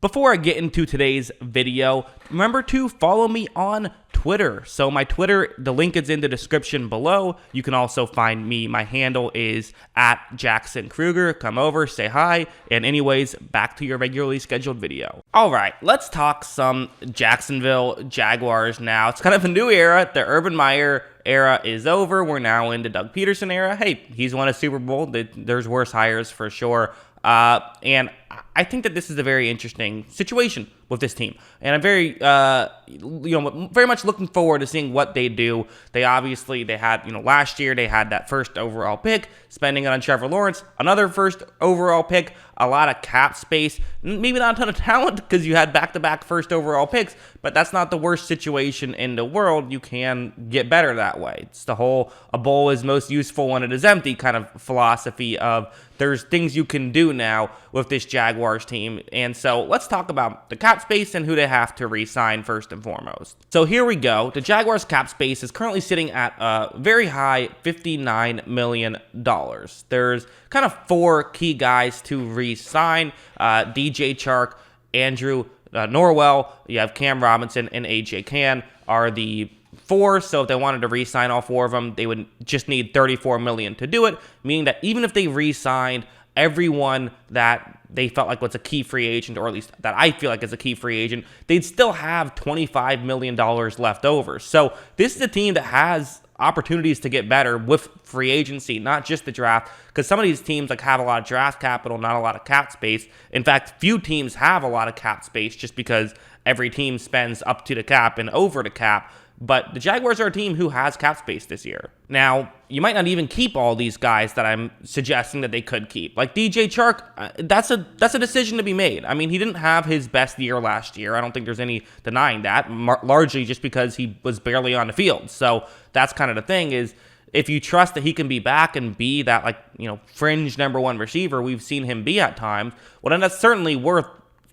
Before I get into today's video, remember to follow me on Twitter. So my Twitter, the link is in the description below. You can also find me. My handle is @JacksonKruger. Come over, say hi, and anyways, back to your regularly scheduled video. All right, let's talk some Jacksonville Jaguars now. It's kind of a new era. The Urban Meyer era is over. We're now in the Doug Peterson era. Hey, he's won a Super Bowl. There's worse hires for sure. And I think that this is a very interesting situation with this team, and I'm very, very much looking forward to seeing what they do. They had, last year they had that first overall pick, spending it on Trevor Lawrence, another first overall pick, a lot of cap space, maybe not a ton of talent because you had back-to-back first overall picks, but that's not the worst situation in the world. You can get better that way. It's the whole "a bowl is most useful when it is empty" kind of philosophy of there's things you can do now with this Jaguars team. And so let's talk about the cap space and who they have to re-sign first and foremost. So here we go. The Jaguars cap space is currently sitting at a very high $59 million. There's kind of four key guys to re-sign. DJ Chark, Andrew Norwell, you have Cam Robinson, and AJ Cann are the four. So if they wanted to re-sign all four of them, they would just need $34 million to do it, meaning that even if they re-signed everyone that they felt like was a key free agent, or at least that I feel like is a key free agent, they'd still have $25 million left over. So this is a team that has opportunities to get better with free agency, not just the draft, because some of these teams have a lot of draft capital, not a lot of cap space. In fact, few teams have a lot of cap space just because every team spends up to the cap and over the cap. But the Jaguars are a team who has cap space this year. Now, you might not even keep all these guys that I'm suggesting that they could keep. Like DJ Chark, that's a decision to be made. I mean, he didn't have his best year last year. I don't think there's any denying that, largely just because he was barely on the field. So that's kind of the thing is, if you trust that he can be back and be that fringe number one receiver we've seen him be at times, well, then that's certainly worth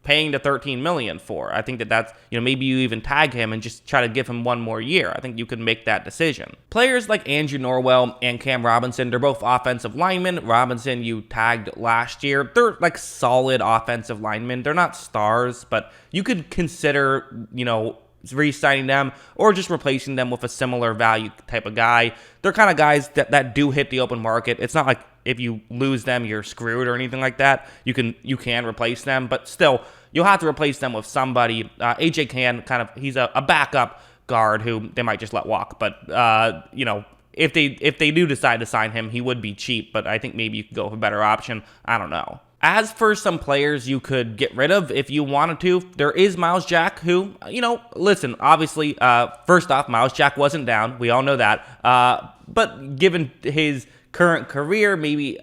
paying the $13 million for. I think that's, maybe you even tag him and just try to give him one more year. I think you can make that decision. Players like Andrew Norwell and Cam Robinson, they're both offensive linemen. Robinson, you tagged last year. They're solid offensive linemen. They're not stars, but you could consider, re-signing them or just replacing them with a similar value type of guy. They're kind of guys that do hit the open market. It's not like if you lose them, you're screwed or anything like that. You can replace them, but still, you'll have to replace them with somebody. AJ Cann, he's a backup guard who they might just let walk. But if they do decide to sign him, he would be cheap. But I think maybe you could go with a better option. I don't know. As for some players you could get rid of if you wanted to, there is Myles Jack who, listen, obviously, first off, Myles Jack wasn't down. We all know that. But given his current career, maybe,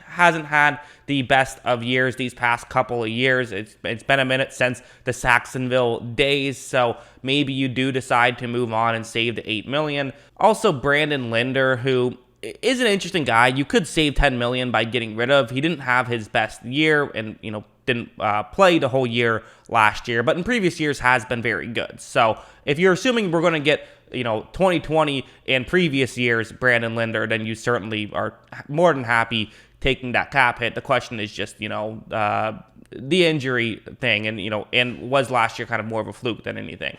hasn't had the best of years these past couple of years. It's been a minute since the Saxonville days, so maybe you do decide to move on and save the $8 million. Also, Brandon Linder, who is an interesting guy. You could save $10 million by getting rid of. He didn't have his best year and, didn't play the whole year last year, but in previous years has been very good. So if you're assuming we're going to get 2020 and previous years Brandon Linder, then you certainly are more than happy taking that cap hit. The question is just, the injury thing and was last year kind of more of a fluke than anything.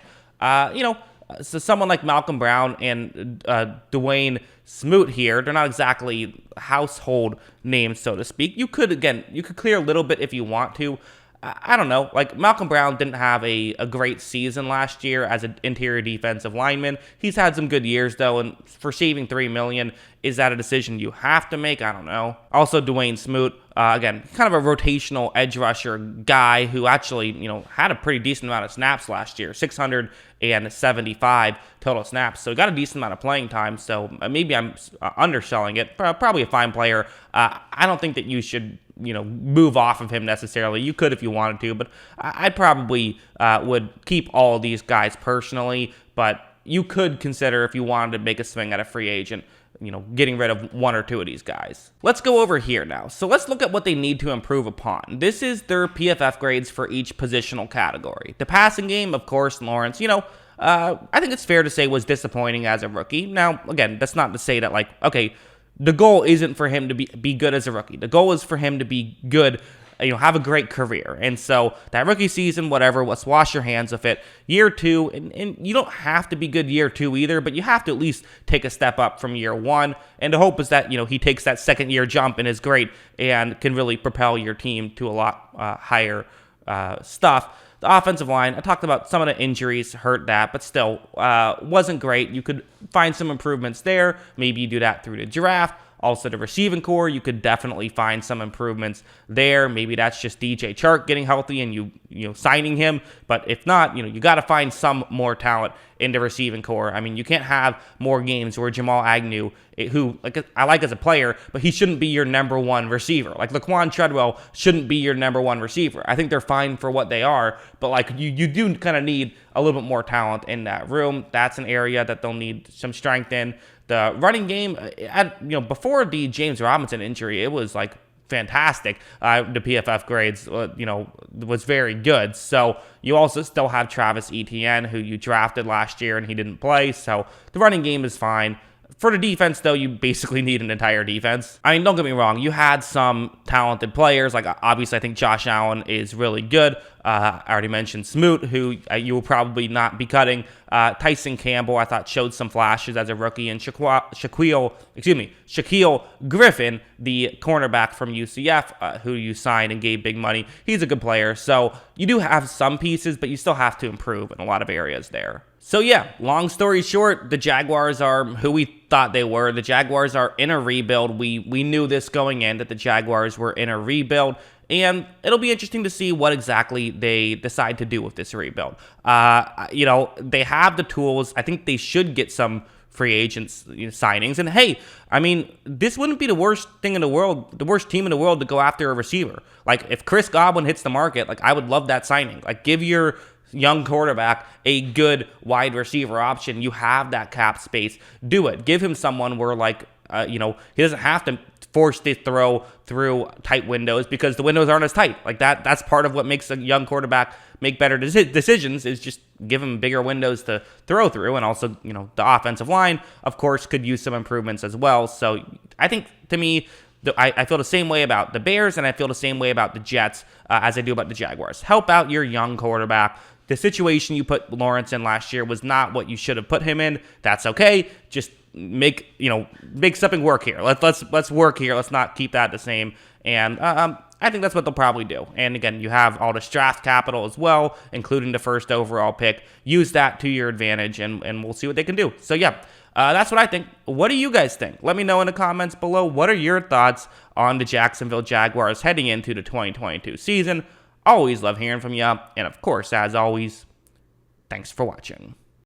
So someone like Malcolm Brown and Dwayne Smoot here, they're not exactly household names, so to speak. You could clear a little bit if you want to. I don't know. Malcolm Brown didn't have a great season last year as an interior defensive lineman. He's had some good years, though, and for saving $3 million, is that a decision you have to make? I don't know. Also, Dwayne Smoot, again, kind of a rotational edge rusher guy who actually, had a pretty decent amount of snaps last year, 675 total snaps. So he got a decent amount of playing time, so maybe I'm underselling it. Probably a fine player. I don't think that you should move off of him necessarily. You could if you wanted to, but I probably would keep all these guys personally, but you could consider if you wanted to make a swing at a free agent, getting rid of one or two of these guys. Let's go over here now. So let's look at what they need to improve upon. This is their PFF grades for each positional category. The passing game, of course, Lawrence, I think it's fair to say was disappointing as a rookie. Now, again, that's not to say that the goal isn't for him to be good as a rookie. The goal is for him to be good have a great career. And so that rookie season, whatever, let's wash your hands of it. Year 2, and you don't have to be good year 2 either, but you have to at least take a step up from year 1. And the hope is that, he takes that second year jump and is great and can really propel your team to a lot higher stuff. The offensive line, I talked about some of the injuries hurt that, but still wasn't great. You could find some improvements there. Maybe you do that through the draft. Also, the receiving core, you could definitely find some improvements there. Maybe that's just DJ Chark getting healthy and you signing him. But if not, you got to find some more talent in the receiving core. I mean, you can't have more games where Jamal Agnew, who I like as a player, but he shouldn't be your number 1 receiver. Like Laquan Treadwell shouldn't be your number 1 receiver. I think they're fine for what they are, but you do kind of need a little bit more talent in that room. That's an area that they'll need some strength in. The running game, before the James Robinson injury, it was fantastic. The PFF grades, was very good. So you also still have Travis Etienne, who you drafted last year and he didn't play. So the running game is fine. For the defense, though, you basically need an entire defense. I mean, don't get me wrong. You had some talented players. Obviously, I think Josh Allen is really good. I already mentioned Smoot, who you will probably not be cutting. Tyson Campbell, I thought, showed some flashes as a rookie. And Shaquille Griffin, the cornerback from UCF, who you signed and gave big money. He's a good player. So you do have some pieces, but you still have to improve in a lot of areas there. So yeah, long story short, the Jaguars are who we thought they were. The Jaguars are in a rebuild. We knew this going in, that the Jaguars were in a rebuild. And it'll be interesting to see what exactly they decide to do with this rebuild. They have the tools. I think they should get some free agents signings. And hey, I mean, this wouldn't be the worst thing in the world, the worst team in the world to go after a receiver. If Chris Godwin hits the market, I would love that signing. Give your young quarterback a good wide receiver option. You have that cap space. Do it. Give him someone where he doesn't have to force the throw through tight windows because the windows aren't as tight. That's part of what makes a young quarterback make better decisions, is just give him bigger windows to throw through. And also, the offensive line, of course, could use some improvements as well. So I think, to me, I feel the same way about the Bears, and I feel the same way about the Jets as I do about the Jaguars. Help out your young quarterback. The situation you put Lawrence in last year was not what you should have put him in. That's okay. Just make something work here. Let's work here. Let's not keep that the same. And I think that's what they'll probably do. And again, you have all this draft capital as well, including the first overall pick. Use that to your advantage, and we'll see what they can do. So yeah, that's what I think. What do you guys think? Let me know in the comments below. What are your thoughts on the Jacksonville Jaguars heading into the 2022 season? Always love hearing from you. And of course, as always, thanks for watching.